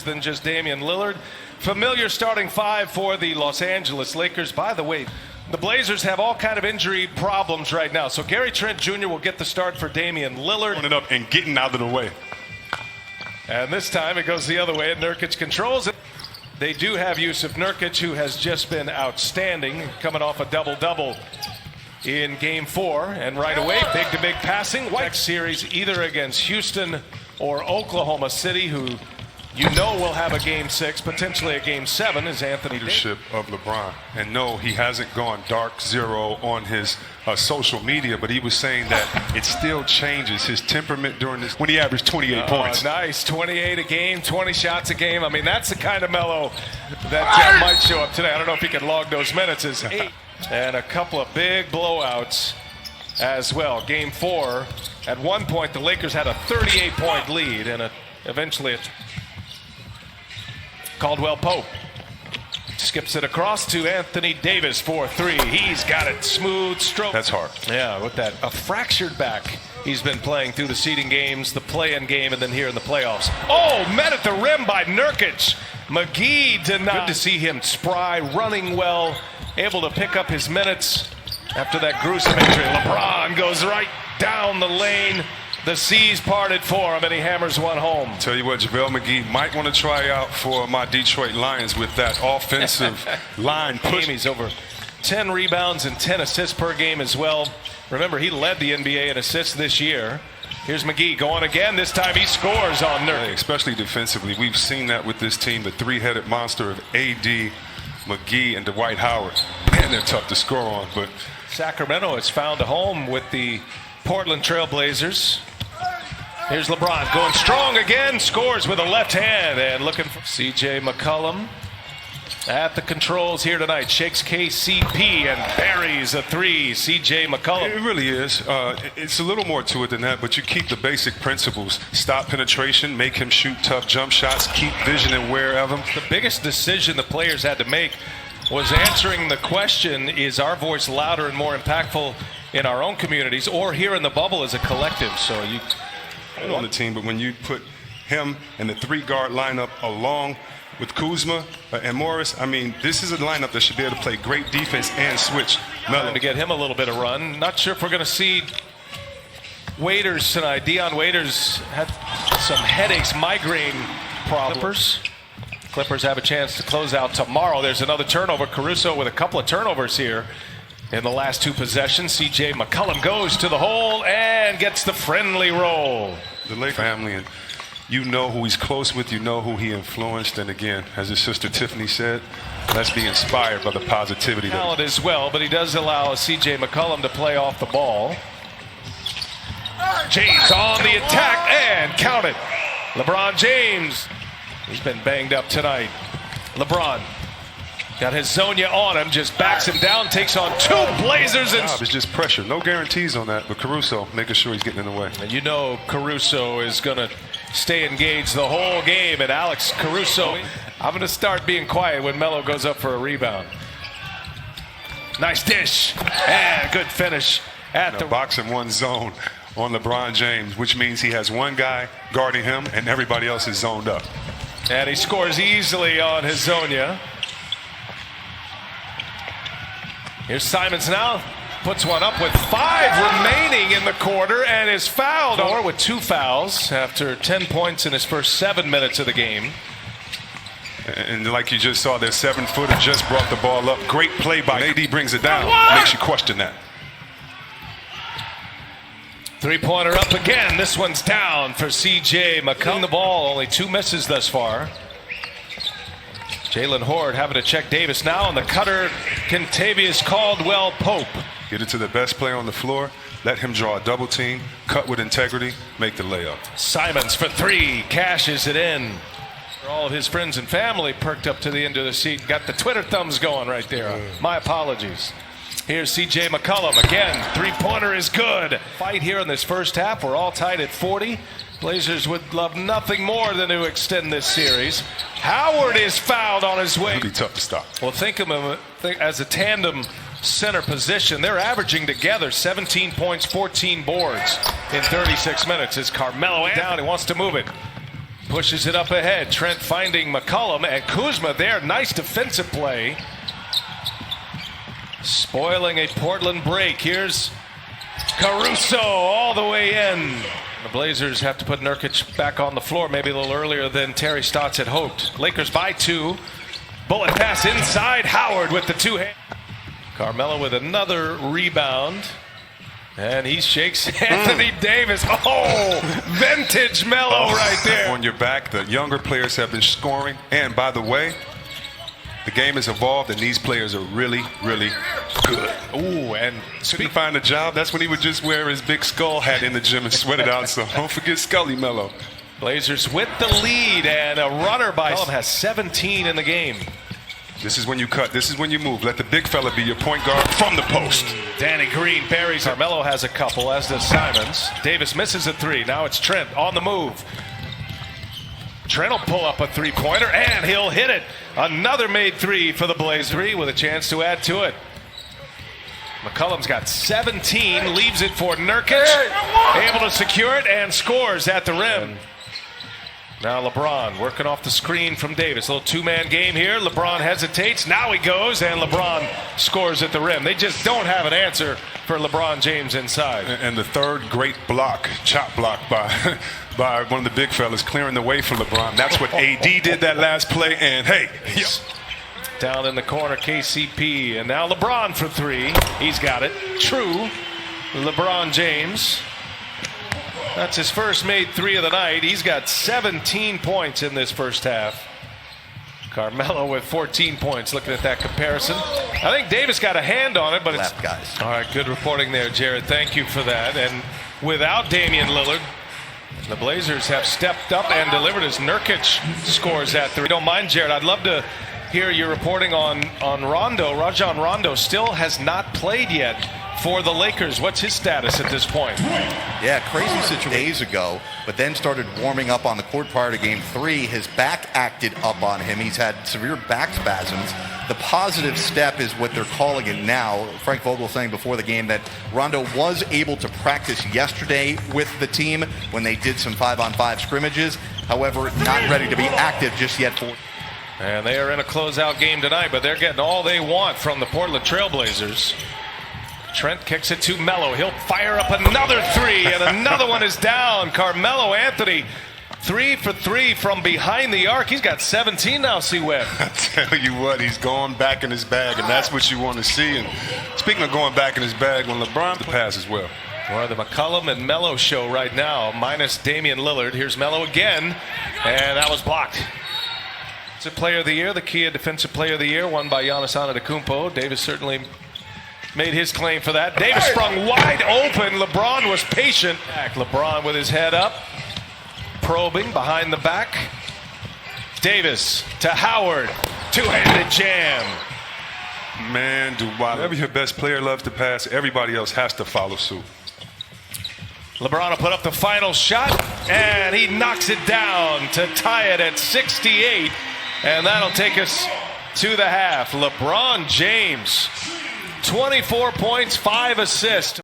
than just Damian Lillard. Familiar starting five for the Los Angeles Lakers. By the way, the Blazers have all kind of injury problems right now. So Gary Trent Jr. will get the start for Damian Lillard. Running up and getting out of the way. And this time it goes the other way, and Nurkic controls it. They do have Jusuf Nurkic, who has just been outstanding, coming off a double-double in Game 4. And right away, big-to-big passing. Next series either against Houston or Oklahoma City, who you know will have a Game 6, potentially a Game 7, is Anthony Davis. Leadership of LeBron. And no, he hasn't gone dark zero on his social media, but he was saying that it still changes his temperament during this when he averaged 28 points. Nice, 28 a game, 20 shots a game. I mean, that's the kind of Melo that might show up today. I don't know if he can log those minutes as 8. And a couple of big blowouts as well. Game 4, at one point the Lakers had a 38-point lead, and eventually it's Caldwell Pope skips it across to Anthony Davis for 3. He's got it, smooth stroke. That's hard. Yeah, with that a fractured back he's been playing through the seeding games, the play-in game, and then here in the playoffs. Oh, met at the rim by Nurkic. McGee denied. Good to see him spry, running well, able to pick up his minutes after that gruesome injury. LeBron goes right down the lane. The seas parted for him, and he hammers one home. Tell you what, JaVale McGee might want to try out for my Detroit Lions with that offensive line push. He's over 10 rebounds and 10 assists per game as well. Remember, he led the NBA in assists this year. Here's McGee going again. This time he scores on Nurkic. Especially defensively. We've seen that with this team, the three-headed monster of AD, McGee, and Dwight Howard. Man, they're tough to score on. But Sacramento has found a home with the Portland Trail Blazers. Here's LeBron going strong again, scores with a left hand, and looking for C.J. McCollum at the controls here tonight. Shakes KCP and buries a 3. C.J. McCollum. It really is. It's a little more to it than that, but you keep the basic principles. Stop penetration, make him shoot tough jump shots, keep vision aware of him. The biggest decision the players had to make was answering the question, is our voice louder and more impactful in our own communities or here in the bubble as a collective? So you on the team, but when you put him and the 3-guard lineup along with Kuzma and Morris, I mean, this is a lineup that should be able to play great defense and switch. Melo to get him a little bit of run. Not sure if we're going to see Waiters tonight. Dion Waiters had some headaches, migraine problems. Clippers have a chance to close out tomorrow. There's another turnover. Caruso with a couple of turnovers here in the last 2 possessions. C.J. McCollum goes to the hole and gets the friendly roll. The Lakers family, and you know who he's close with, you know who he influenced, and again, as his sister Tiffany said, let's be inspired by the positivity. Talent as well, but he does allow C.J. McCollum to play off the ball. James on the attack and count it. LeBron James, he's been banged up tonight. LeBron got his Zonia on him, just backs him down, takes on 2 Blazers. And it's just pressure. No guarantees on that, but Caruso making sure he's getting in the way. And you know Caruso is going to stay engaged the whole game. And Alex Caruso, I'm going to start being quiet when Melo goes up for a rebound. Nice dish and good finish at the box in one zone on LeBron James, which means he has one guy guarding him and everybody else is zoned up. And he scores easily on his Zonia. Here's Simons now, puts one up with 5 remaining in the quarter and is fouled. Or with 2 fouls after 10 points in his first 7 minutes of the game. And like you just saw, their 7-footer just brought the ball up. Great play by AD, brings it down, makes you question that. 3-pointer up again. This one's down for C.J. McCollum. The ball, only 2 misses thus far. Jalen Horde having to check Davis now on the cutter. Kentavious Caldwell Pope. Get it to the best player on the floor. Let him draw a double team. Cut with integrity. Make the layup. Simons for 3. Cashes it in. All of his friends and family perked up to the end of the seat. Got the Twitter thumbs going right there. My apologies. Here's C.J. McCollum again. 3-pointer is good. Fight here in this first half. We're all tied at 40. Blazers would love nothing more than to extend this series. Howard is fouled on his way. It'll be tough to stop. Well, think of him as a tandem center position. They're averaging together 17 points, 14 boards in 36 minutes. As Carmelo down, he wants to move it. Pushes it up ahead. Trent finding McCollum and Kuzma there. Nice defensive play. Spoiling a Portland break. Here's Caruso all the way in. The Blazers have to put Nurkic back on the floor maybe a little earlier than Terry Stotts had hoped. Lakers by 2. Bullet pass inside. Howard with the two-hand. Carmelo with another rebound. And he shakes Anthony Davis. Oh, vintage Melo right there. On your back, the younger players have been scoring. And by the way, the game has evolved, and these players are really, really good. Ooh, and Couldn't find a job. That's when he would just wear his big skull hat in the gym and sweat it out. So don't forget Scully Melo. Blazers with the lead, and a runner by McCollum has 17 in the game. This is when you cut. This is when you move. Let the big fella be your point guard from the post. Danny Green buries. Carmelo has a couple, as does Simons. Davis misses a 3. Now it's Trent on the move. Trent will pull up a three-pointer, and he'll hit it. Another made 3 for the Blazers with a chance to add to it. McCollum's got 17, leaves it for Nurkic, able to secure it, and scores at the rim. Now LeBron working off the screen from Davis. A little two-man game here. LeBron hesitates. Now he goes, and LeBron scores at the rim. They just don't have an answer for LeBron James inside. And the third great block, chop block by by one of the big fellas, clearing the way for LeBron. That's what AD did that last play. And hey, down in the corner, KCP, and now LeBron for 3. He's got it. True. LeBron James. That's his first made 3 of the night. He's got 17 points in this first half. Carmelo with 14 points. Looking at that comparison. I think Davis got a hand on it, but it's... Left, guys. All right, good reporting there, Jared. Thank you for that. And without Damian Lillard, the Blazers have stepped up and delivered as Nurkic scores at 3. Don't mind, Jared. I'd love to hear your reporting on Rondo. Rajon Rondo still has not played yet for the Lakers. What's his status at this point? Yeah, crazy situation days ago, but then started warming up on the court prior to game 3. His back acted up on him. He's had severe back spasms. The positive step is what they're calling it now. Frank Vogel saying before the game that Rondo was able to practice yesterday with the team when they did some 5-on-5 scrimmages. However, not ready to be active just yet for. And they are in a closeout game tonight, but they're getting all they want from the Portland Trailblazers. Trent kicks it to Melo. He'll fire up another 3, and another one is down. Carmelo Anthony, 3 for 3 from behind the arc. He's got 17 now, C-Web. I tell you what, he's going back in his bag, and that's what you want to see. And speaking of going back in his bag, when LeBron the pass as well. Well, the McCollum and Melo show right now, minus Damian Lillard. Here's Melo again, and that was blocked. It's a player of the year, the Kia Defensive Player of the Year, won by Giannis Antetokounmpo. Davis certainly made his claim for that. Davis sprung wide open. LeBron was patient. LeBron with his head up, probing behind the back. Davis to Howard. Two-handed jam. Man, do I. Whenever your best player loves to pass, everybody else has to follow suit. LeBron will put up the final shot, and he knocks it down to tie it at 68. And that'll take us to the half. LeBron James, 24 points, 5 assists.